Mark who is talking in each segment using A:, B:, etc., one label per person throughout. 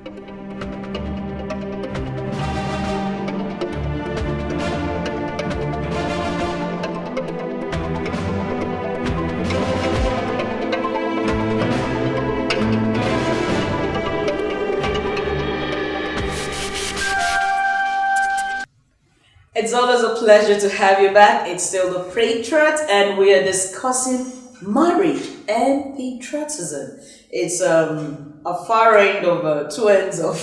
A: It's always a pleasure to have you back. It's still the Patriot, and we are discussing marriage and patriotism. It's a far end of two ends of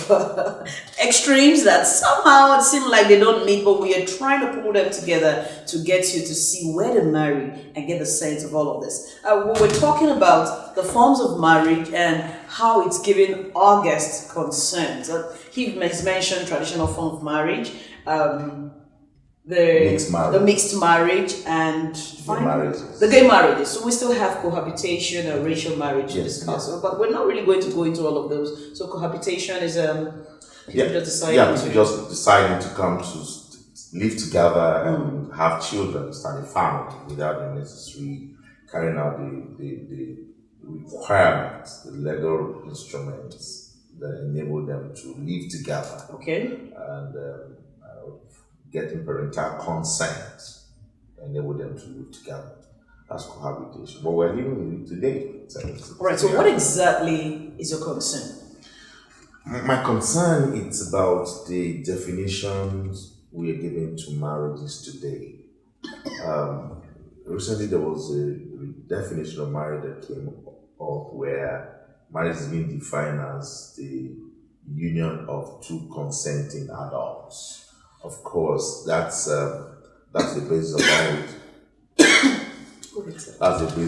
A: extremes that somehow seem like they don't meet, but we are trying to pull them together to get you to see where to marry and get the sense of all of this. We're talking about the forms of marriage and how it's giving our guests concerns. He mentioned traditional form of marriage. The mixed marriage and the gay marriages. So we still have cohabitation and racial marriage to discuss, but we're not really going to go into all of those. So cohabitation is
B: just deciding to come to live together and have children, start a family without the necessary carrying out the requirements, the legal instruments that enable them to live together.
A: Okay.
B: And getting parental consent enable them to live together. That's cohabitation. But we're living with it today.
A: Alright, so what exactly is your concern?
B: My concern is about the definitions we are giving to marriages today. Recently there was a definition of marriage that came up where marriage is being defined as the union of two consenting adults. Of course, that's the basis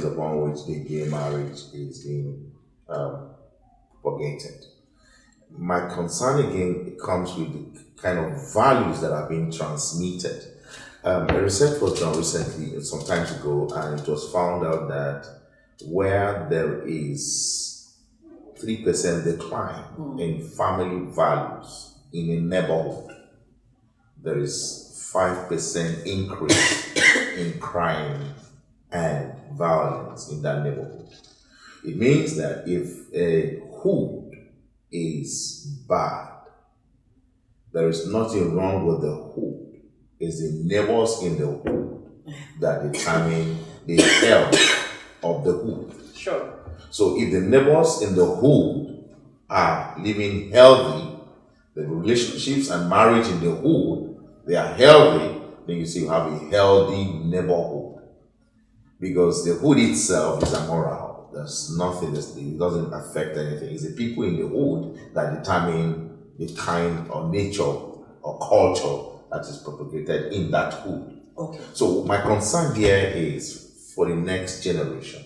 B: upon which the gay marriage is being propagated. My concern again comes with the kind of values that are being transmitted. A research was done recently, some time ago, and it was found out that where there is 3% decline in family values in a neighborhood, there is 5% increase in crime and violence in that neighborhood. It means that if a hood is bad, there is nothing wrong with the hood. It's the neighbors in the hood that determine the health of the hood.
A: Sure.
B: So if the neighbors in the hood are living healthy, the relationships and marriage in the hood, they are healthy, then you see you have a healthy neighborhood. Because the hood itself is immoral. There's nothing, it doesn't affect anything. It's the people in the hood that determine the kind of nature or culture that is propagated in that hood.
A: Okay.
B: So my concern here is for the next generation.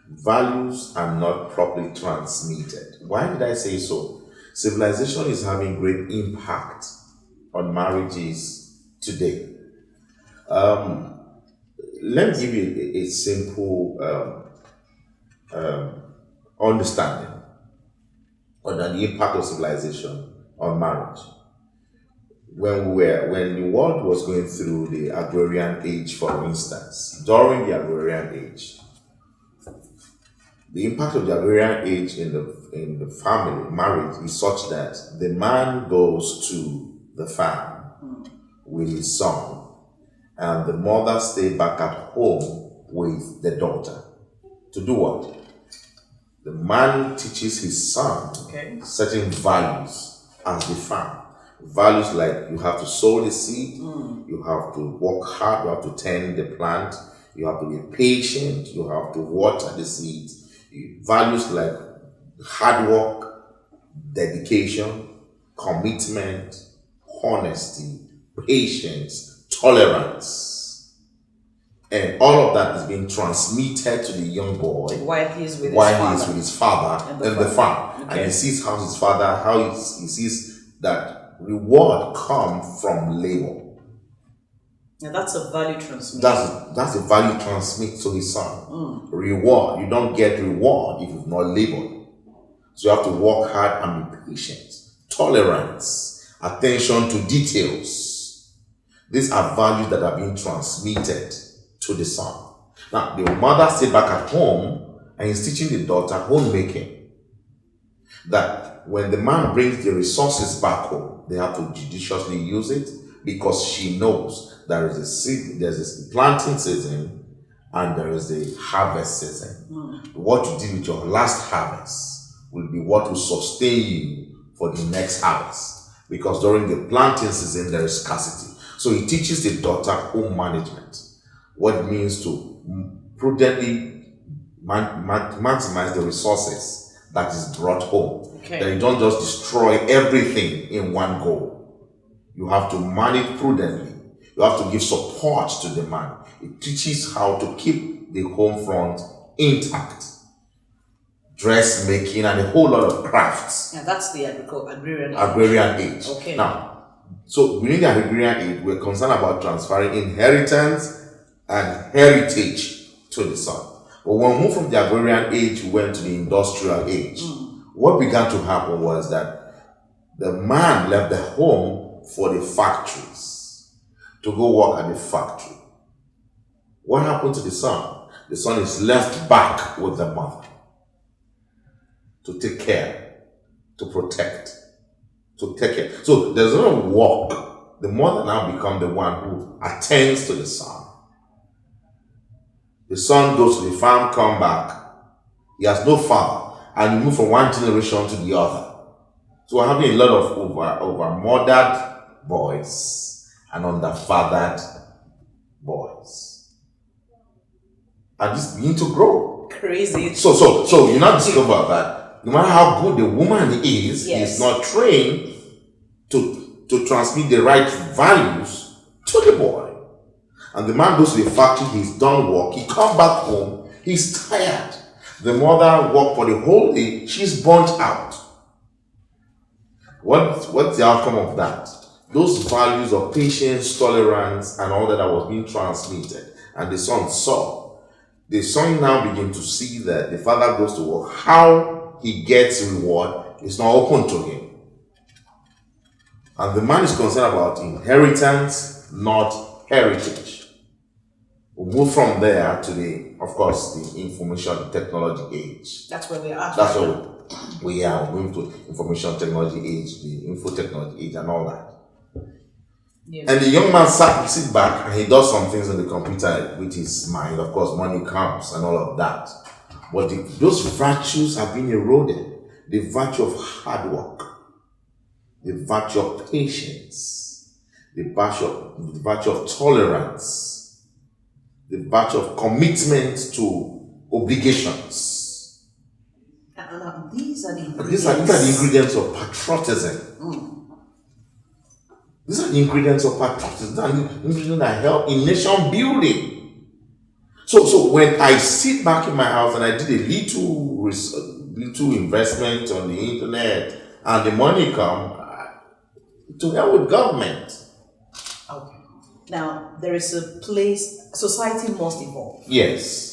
B: Values are not properly transmitted. Why did I say so? Civilization is having great impact on marriages today. Let me give you a simple understanding on the impact of civilization on marriage. When the world was going through the agrarian age, for instance, during the agrarian age, the impact of the agrarian age in the family marriage is such that the man goes to the farm with his son, and the mother stayed back at home with the daughter. To do what? The man teaches his son certain values as the farm. Values like you have to sow the seed, you have to work hard, you have to tend the plant, you have to be patient, you have to water the seeds. Values like hard work, dedication, commitment, honesty, patience, tolerance. And all of that is being transmitted to the young boy
A: while he is with
B: his father and the farm. Okay. And he sees how his father, he sees that reward come from labor.
A: Now that's a value transmission.
B: That's a value transmit to his son. Reward. You don't get reward if you've not labored. So you have to work hard and be patient. Tolerance, attention to details. These are values that are being transmitted to the son. Now, the mother stayed back at home and is teaching the daughter homemaking. That when the man brings the resources back home, they have to judiciously use it, because she knows there's a planting season and there is a harvest season. What you did with your last harvest will be what will sustain you for the next harvest, because during the planting season there is scarcity. So he teaches the daughter home management, what it means to prudently maximize the resources that is brought home.
A: Okay.
B: That you don't just destroy everything in one go. You have to manage prudently. You have to give support to the man. It teaches how to keep the home front intact. Dressmaking and a whole lot of crafts.
A: Yeah, that's the
B: agrarian age.
A: Okay.
B: Now, so within the agrarian age, we're concerned about transferring inheritance and heritage to the son. But when we moved from the agrarian age, we went to the industrial age. What began to happen was that the man left the home for the factories, to go work at the factory. What happened to the son? The son is left back with the mother to take care, to protect, to take care. So there's no work. The mother now becomes the one who attends to the son. The son goes to the farm, come back. He has no father, and you move from one generation to the other. So we're having a lot of over-mothered boys and under-fathered boys. And this begin to grow.
A: Crazy.
B: So you now discover that no matter how good the woman is,
A: yes,
B: is not trained to transmit the right values to the boy. And the man goes to the factory, he's done work, he comes back home, he's tired. The mother worked for the whole day, she's burnt out. What's the outcome of that? Those values of patience, tolerance, and all that was being transmitted, and the son saw. The son now begin to see that the father goes to work. How he gets reward is not open to him. And the man is concerned about inheritance, not heritage. We move from there to the information technology age.
A: That's where we are.
B: That's where we are. We're moving to information technology age, the info technology age, and all that. Yes. And the young man sits back and he does some things on the computer with his mind. Of course, money comes and all of that. But those virtues have been eroded. The virtue of hard work, the virtue of patience, the virtue of tolerance, the virtue of commitment to obligations.
A: And these are the ingredients.
B: These are the ingredients of patriotism. These are the ingredients of patriotism. These are the ingredients that help in nation building. So when I sit back in my house and I did a little investment on the internet and the money come, to help with government.
A: Okay. Now, there is a place, society must evolve.
B: Yes.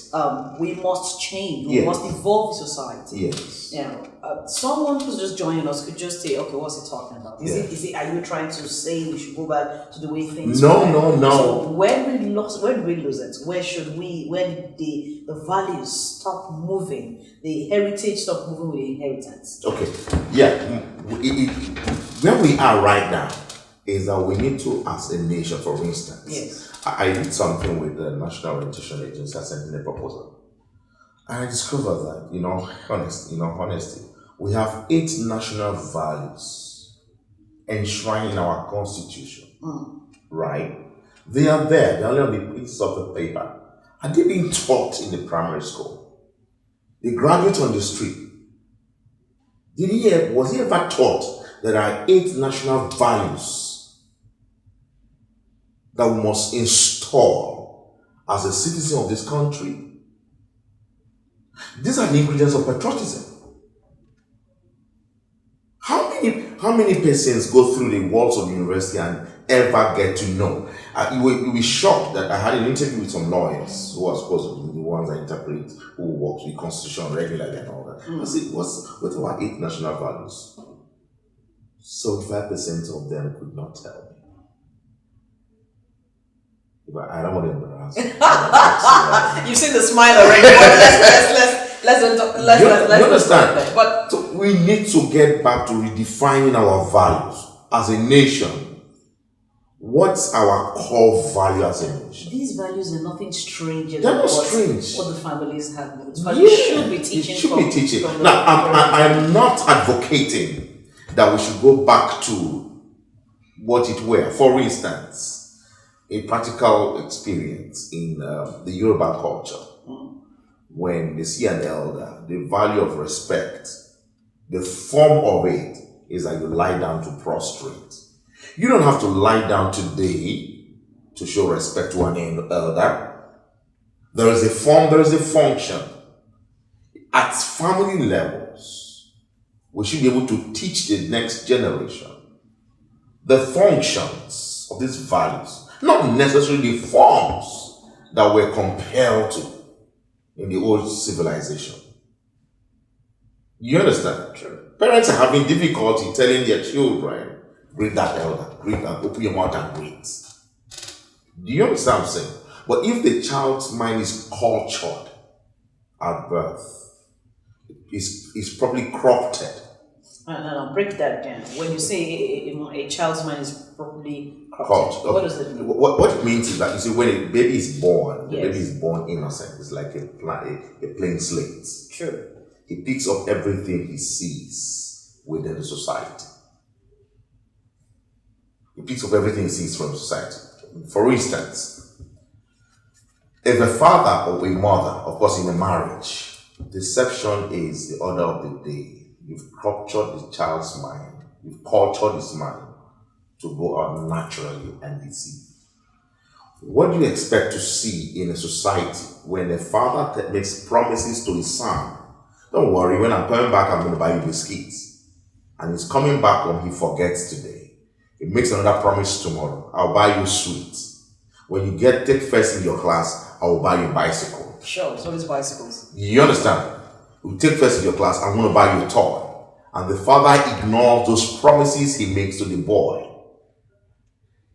A: We must change. We must evolve society.
B: Yes.
A: Now, someone who's just joining us could just say, okay, what's he talking about? Is it, are you trying to say we should go back to the way things were?
B: No.
A: So when did we lose it? When did the values stop moving? The heritage stop moving with the inheritance?
B: Okay. Yeah. Where we are right now is that we need to, as a nation, for instance.
A: Yes.
B: I did something with the National Orientation Agency. I sent in a proposal. And I discovered that, honesty, we have 8 national values enshrined in our Constitution. Right? They are there. They're only on the pieces of the paper. And they're being taught in the primary school. The graduate on the street. Was he ever taught that there are 8 national values that we must install as a citizen of this country? These are the ingredients of patriotism. How many persons go through the walls of the university and ever get to know? You'll be shocked that I had an interview with some lawyers who are supposed to be the ones that interpret, who work with the Constitution regularly and all that. I said, what are our 8 national values? 75% of them could not tell me. But I don't want to embarrass you.
A: You've seen the smile already. Let's don't talk.
B: You understand?
A: But
B: so we need to get back to redefining our values as a nation. What's our core value as a nation?
A: These values are nothing stranger
B: They're
A: than
B: not strange.
A: what the families have.
B: Yeah,
A: Should be teaching.
B: it should be teaching. Now, I'm not advocating that we should go back to what it were. For instance, a practical experience in the Yoruba culture, when they see an elder, the value of respect, the form of it is that you lie down to prostrate. You don't have to lie down today to show respect to an elder. There is a form, there is a function. At family levels, we should be able to teach the next generation the functions of these values, not necessarily the forms that we're compelled to in the old civilization. You understand? Sure. Parents are having difficulty telling their children, greet that elder, greet and open your mouth and greet. Do you understand what I'm saying? But if the child's mind is cultured at birth, is probably corrupted.
A: No, break that down. When you say a child's mind is properly corrupted, what does it mean?
B: What it means is that, you see, when a baby is born, the
A: Yes.
B: baby is born innocent. It's like a plain slate.
A: True.
B: He picks up everything he sees within the society. He picks up everything he sees from society. For instance, if a father or a mother, of course in a marriage, deception is the order of the day. You've captured the child's mind. You've cultured his mind to go out naturally and deceive. What do you expect to see in a society when a father makes promises to his son? Don't worry, when I'm coming back, I'm going to buy you biscuits. And he's coming back when he forgets today. He makes another promise tomorrow. I'll buy you sweets. When you take first in your class, I will buy you a bicycle.
A: Sure, it's always bicycles.
B: You understand? You take first in your class, I'm going to buy you a toy. And the father ignores those promises he makes to the boy.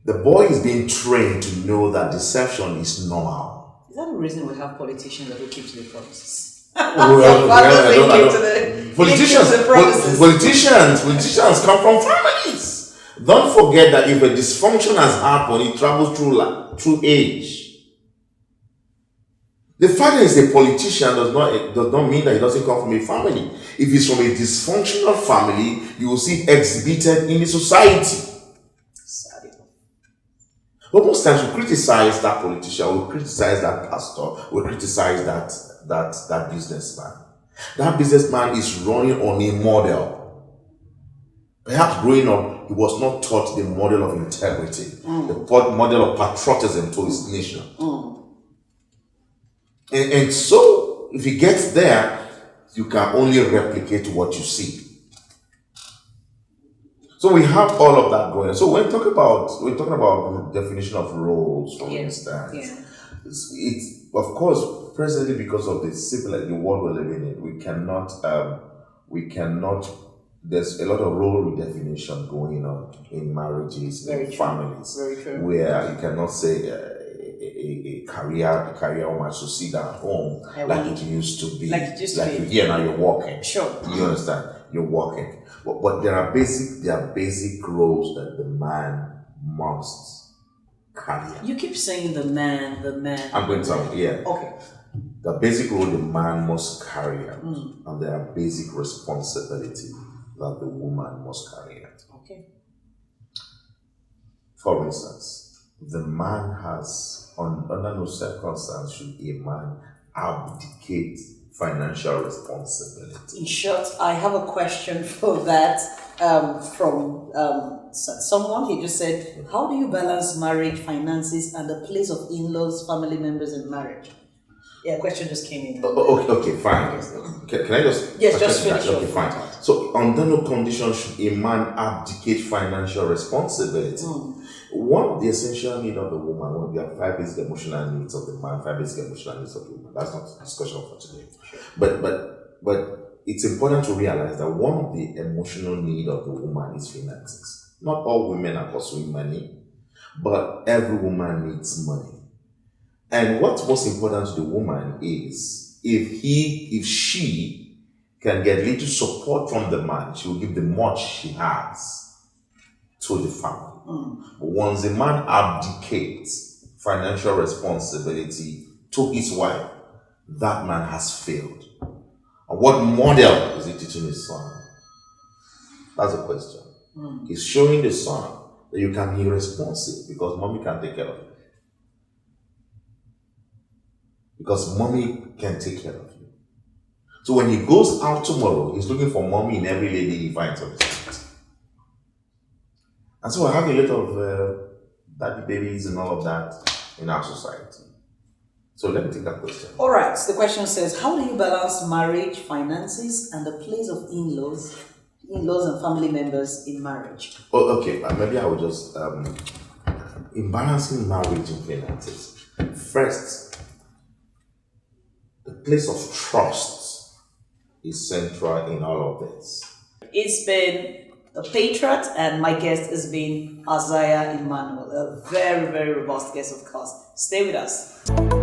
B: The boy is being trained to know that deception is normal.
A: Is that the reason we have politicians that don't keep to their promises?
B: Politicians come from families. Don't forget that if a dysfunction has happened, it travels through age. The fact that he's a politician does not mean that he doesn't come from a family. If he's from a dysfunctional family, you will see it exhibited in the society. But most times we criticize that politician, we criticize that pastor, we criticize that businessman. That businessman is running on a model. Perhaps growing up, he was not taught the model of integrity, the model of patriotism to his nation. And so, if he gets there, you can only replicate what you see. So we have all of that going on. So we're talking about the definition of roles, for instance. It's of course presently, because of the world we're living in, we cannot. There's a lot of role redefinition going on in marriages, in families, where you cannot say a career woman should sit down at home like it used to be. Here now you're working.
A: Sure.
B: You understand? You're working. But there are basic roles that the man must carry.
A: You keep saying the man.
B: I'm going to tell you, yeah.
A: Okay.
B: The basic role the man must carry out, and there are basic responsibilities that the woman must carry out.
A: Okay.
B: For instance, the man has, under no circumstance should a man abdicate financial responsibility.
A: In short, I have a question for that from someone. He just said, how do you balance marriage, finances, and the place of in-laws, family members in marriage? Yeah, question just came in.
B: Okay, fine. Can I just...
A: Yes, just finish.
B: Okay, fine. So, under no condition should a man abdicate financial responsibility. One of the essential needs of the woman, one of the 5 basic emotional needs of the man, 5 basic emotional needs of the woman. That's not a discussion for today. But it's important to realize that one of the emotional needs of the woman is finances. Not all women are pursuing money, but every woman needs money. And what's most important to the woman is if she can get little support from the man, she will give the much she has to the family. But once a man abdicates financial responsibility to his wife, that man has failed. And what model is he teaching his son? That's a question. He's showing the son that you can be responsive because mommy can take care of you. Because mommy can take care of you. So when he goes out tomorrow, he's looking for mommy in every lady he finds on the street. And so I have a lot of daddy babies and all of that in our society. So let me take that question.
A: All right. So the question says, how do you balance marriage, finances, and the place of in-laws and family members in marriage?
B: Oh, okay. Maybe I will just in balancing marriage and finances. First, the place of trust is central in all of this.
A: It's been the Patriot, and my guest has been Isaiah Emmanuel, a very, very robust guest, of course. Stay with us.